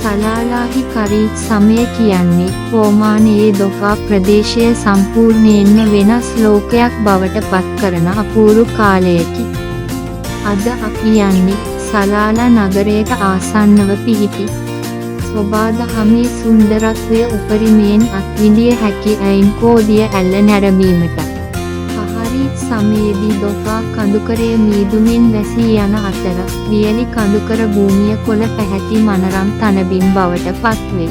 සලාලාහි කරීත් සමය කියන්නේ ඕමානයේ දොෆා ප්‍රදේශය සම්පූර්ණයෙන්ම වෙනස් ලෝකයක් බවට පත් කරන අපූරු කාලයකි. අද අපි යන්නේ සලාලා නගරයට ආසන්නව පිහිටි සොබාදහමේ සුන්දරත්වය උපරිමයෙන් අත්විඳිය හැකි ඇයින්කෝදිය ඇල්ල නැරඹීමට. කහරීත් සමයේදී දොෆා කඳුකරය මීදුමෙන් වැසී යන අතර වියලි කඳුකර භූමිය කොළ පැහැති මනරම් තනබිම් බවට පත්වේ.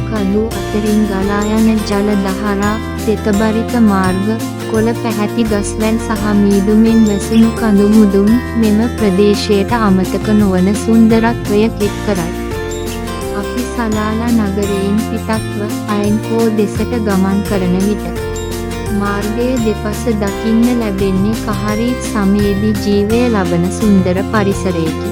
කඳු අතරින් ගලා යන ජල දහරා, තෙතබරිත මාර්ග, කොළ පැහැති ගස්වැල් සහ මීදුමෙන් වැසුණු කඳු මුදුන් මෙම ප්‍රදේශයට අමතක නොවන සුන්දරත්වය කෙට් කරයි. අපි සලාලා නගරයෙන් පිටත්ව අයින්කෝ දෙසට ගමන් කරන විට මාර්ගයේ දෙපස දකින්න ලැබෙන්නේ කහරීත් සමයේදී ජීවය ලබන සුන්දර පරිසරයකි.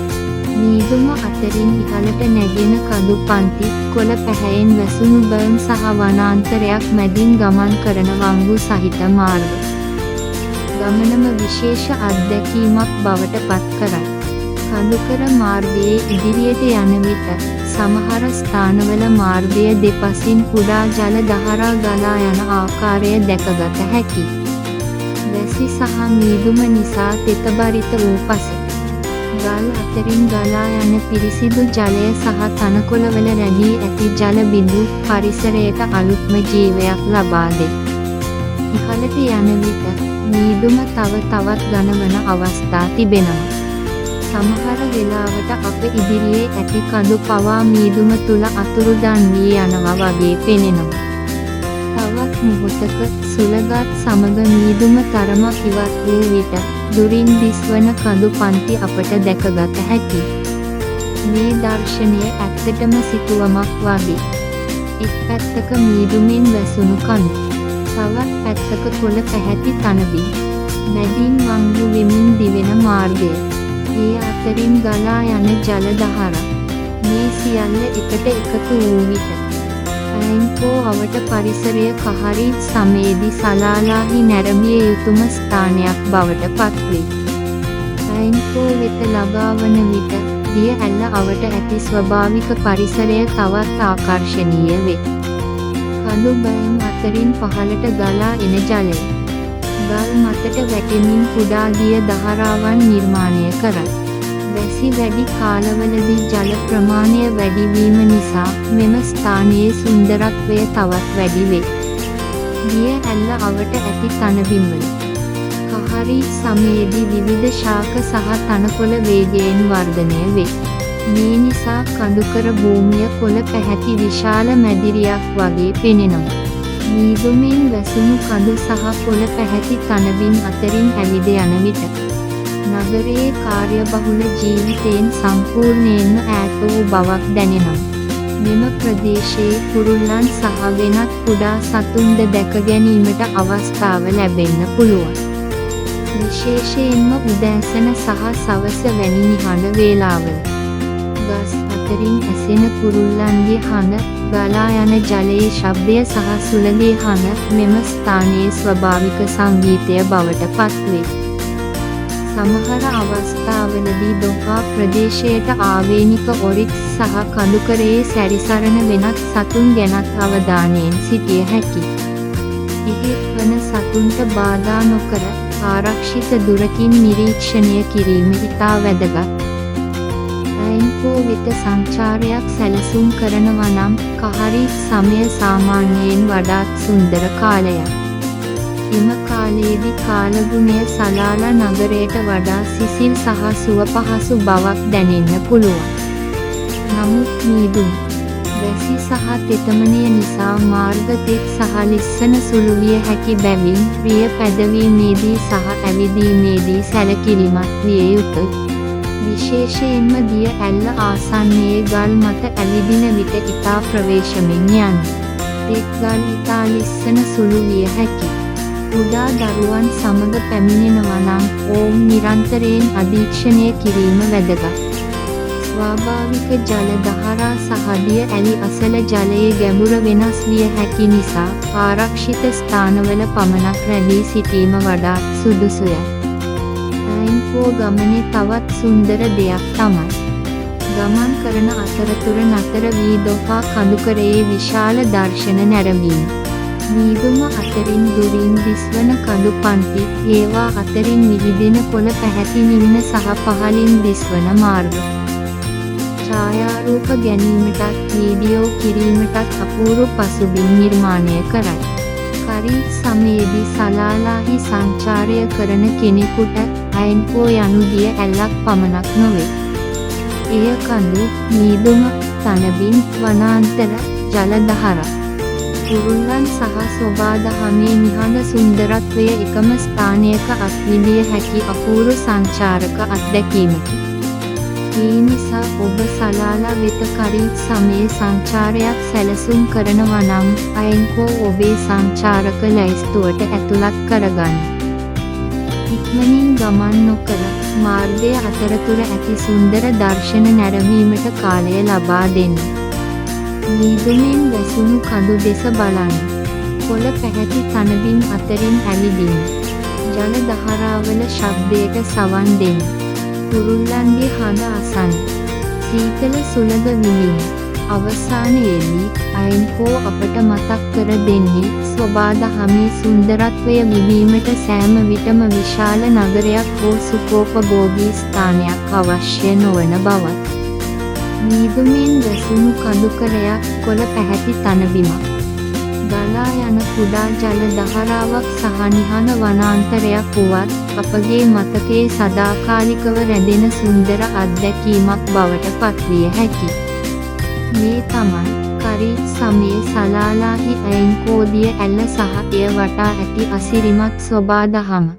මීදුම අතරින් ඉහළට නැගෙන කඳු පන්ති, කොළ පැහැයෙන් වැසුණු බර්න් සහ වනාන්තරයක් මැදින් ගමන් කරන වංගු සහිත මාර්ග. ගමනම විශේෂ අත්දැකීමක් බවට පත් කරයි. කඳුකර මාර්ගයේ ඉදිරියට යන විට සමහර ස්ථානවල මාර්ගය දෙපසින් කුඩා ජල දහරා ගලා යන ආකාරය දැකගත හැකියි. වැසි සහ මීදුම නිසා තෙතබරිත වූ පස ගල් අතරින් ගලා යන පිරිසිදු ජලය සහ තනකොළවල රැඳී ඇති ජල බිඳු පරිසරයට අලුත්ම ජීවයක් ලබා දෙයි. ඉහළට යන විට මීදුම තවත් ඝනවන අවස්ථා තිබෙනවා. සමහර වෙලාවට අප ඉදිරියේ ඇති කඳු පවා මීදුම තුල අතුරුදන් වී යනවා වගේ පෙනෙනවා. තවත් මොහොතක සුළඟත් සමග මීදුම තරමක් ඉවත් වූ විට දුරින් දිස්වන කඳු පන්ති අපට දැකගත හැකියි. මේ දර්ශනය ඇත්තටම සිතුවමක් වගේ. එක් පැත්තක මීදුමෙන් වැසුණු කඳු, තවත් පැත්තක කොළ පැහැති තනබිම්, මැදින් වංගු වෙමින් දිවෙන මාර්ගය, ඒ අතරින් ගලා යන ජල දහරා, මේ සියල්ල එකට එකතු වූ විට අයින්කෝ අවට පරිසරය කහරීත් සමයේදී සලාලාහි නැරඹිය යුතුම ස්ථානයක් බවට පත්වේ. අයින්කෝ වෙත ළඟාවන විට දිය ඇල්ල අවට ඇති ස්වභාවික පරිසරය තවත් ආකර්ශනීය වේ. කඳු බැම් අතරින් පහළට ගලා එන ජලය ගල් මතට වැටෙමින් කුඩා දිය දහරාවන් නිර්මාණය කරයි. වැසි වැඩි කාලවලදී ජල ප්‍රමාණය වැඩිවීම නිසා මෙම ස්ථානයේ සුන්දරත්වය තවත් වැඩි වේ. දිය ඇල්ල අවට ඇති තනබිම්වල කහරීත් සමයේදී විවිධ ශාක සහ තනකොළ වේගයෙන් වර්ධනය වේ. මේ නිසා කඳුකර භූමිය කොළ පැහැති විශාල මැදිරියක් වගේ පෙනෙනවා. මීදුමෙන් වැසුණු කඳු සහ කොළ පැහැති තනබිම් අතරින් ඇවිද යන විට නගරයේ කාර්යබහුල ජීවිතයෙන් සම්පූර්ණයෙන්ම ඈත් වූ බවක් දැනෙනවා. මෙම ප්‍රදේශයේ කුරුල්ලන් සහ වෙනත් කුඩා සතුන්ද දැක ගැනීමට අවස්ථාව ලැබෙන්න පුළුවන්. විශේෂයෙන්ම උදෑසන සහ සවස වැනි නිහඬ වේලාවල ගස් අතරින් ඇසෙන කුරුල්ලන්ගේ හඬ, ගලා යන ජලයේ ශබ්දය සහ සුළඟේ හඬ මෙම ස්ථානයේ ස්වභාවික සංගීතය බවට පත්වේ. සමහර අවස්ථාවලදී දොහා ප්‍රදේශයට ආවේනික ඔරික්ස් සහ කඳුකරයේ සැරිසරන වෙනත් සතුන් ගැනත් අවධානයෙන් සිටිය හැකියි. එහෙත් වන සතුන්ට බාධා නොකර ආරක්ෂිත දුරකින් නිරීක්ෂණය කිරීම ඉතා වැදගත්. අයින්කෝ වෙත සංචාරයක් සැලසුම් කරනවා නම් කහරීත් සමය සාමාන්‍යයෙන් වඩාත් සුන්දර කාලයක්. එම කාලයේදී කාලගුණය සලාලා නගරයට වඩා සිසිල් සහ සුවපහසු බවක් දැනෙන්න පුළුවන්. නමුත් මීදුම්, වැසි සහ තෙතමනය නිසා මාර්ග තෙත් සහ ලිස්සන සුළු විය හැකි බැවින් රිය පැදවීමේදී සහ ඇවිදීමේදී සැලකිලිමත් විය යුතුය. විශේෂයෙන්ම දිය ඇල්ල ආසන්නයේ ගල් මත ඇවිදින විට ඉතා ප්‍රවේශමෙන් යන්න. තෙත් ගල් ඉතා ලිස්සන සුළු විය හැකියි. කුඩා දරුවන් සමග පැමිණෙනවා නම් ඕම් නිරන්තරයෙන් අධීක්ෂණය කිරීම වැදගත්. ස්වාභාවික ජල දහරා සහ දිය ඇලි අසල ජලයේ ගැඹුර වෙනස් විය හැකි නිසා ආරක්ෂිත ස්ථානවල පමණක් රැඳී සිටීම වඩාත් සුදුසුය. අයින්කෝ ගමනේ තවත් සුන්දර දෙයක් තමයි ගමන් කරන අතරතුර නතර වී දොපා කඳුකරයේ විශාල දර්ශන නැරඹීම. මීදුම අතරින් දුරින් දිස්වන කඳු පන්ති, ඒවා අතරින් විහිදෙන කොළ පැහැති නිම්න සහ පහළින් දිස්වන මාර්ග. ඡායාරූප ගැනීමටත් වීඩියෝ කිරීමටත් අපූර්ව පසුබිම් නිර්මාණය කරයි. කරීත් සමයේදී සලාලාහි සංචාරය කරන කෙනෙකුට අයන්කෝ යනු දිය ඇල්ලක් පමණක් නොවේ. එය කඳු, මීදුම, තනබිම්, වනාන්තර, ජල දහරා, කුරුල්ලන් සහ සොබාදහමේ නිහඬ සුන්දරත්වය එකම ස්ථානයක අත්විඳිය හැකි අපූර්ව සංචාරක අත්දැකීමකි. ඒ නිසා ඔබ සලාලා වෙත කරීත් සමයේ සංචාරයක් සැලසුම් කරනවා නම් අයන්කෝ ඔබේ සංචාරක ලැයිස්තුවට ඇතුළත් කරගන්න. ඉක්මනින් ගමන් නොකර මාර්ගය අතරතුර ඇති සුන්දර දර්ශන නැරඹීමට කාලය ලබා දෙන්න. මීදුමෙන් වැසුණු කඳු දෙස බලන්න. කොළ පැහැති තනබිම් අතරින් ඇවිදින්න. ජල දහරාවල ශබ්දයට සවන් දෙන්න. කුරුල්ලන්ගේ හඬ අසන්න. සීතල සුළඟ විඳින්න. අවසානයේදී අයන්කෝ අපට මතක් කර දෙන්නේ සොබාදහමේ සුන්දරත්වය විඳීමට සෑම විටම විශාල නගරයක් හෝ සුඛෝපභෝගී ස්ථානයක් අවශ්‍ය නොවන බවත්. මීදුමෙන් වැසුණු කඳුකරයක්, කොළ පැහැති තනබිමක්, ගලා යන කුඩා ජල දහරාවක් සහ නිහඬ වනාන්තරයක් වුවත් අපගේ මතකයේ සදාකාලිකව රැඳෙන සුන්දර අත්දැකීමක් බවට පත්විය හැකියි. මේ තමයි කරීත් සමයේ සලාලාහි අයන්කෝ දිය ඇල්ල සහ එය වටා ඇති අසිරිමත් සොබාදහම.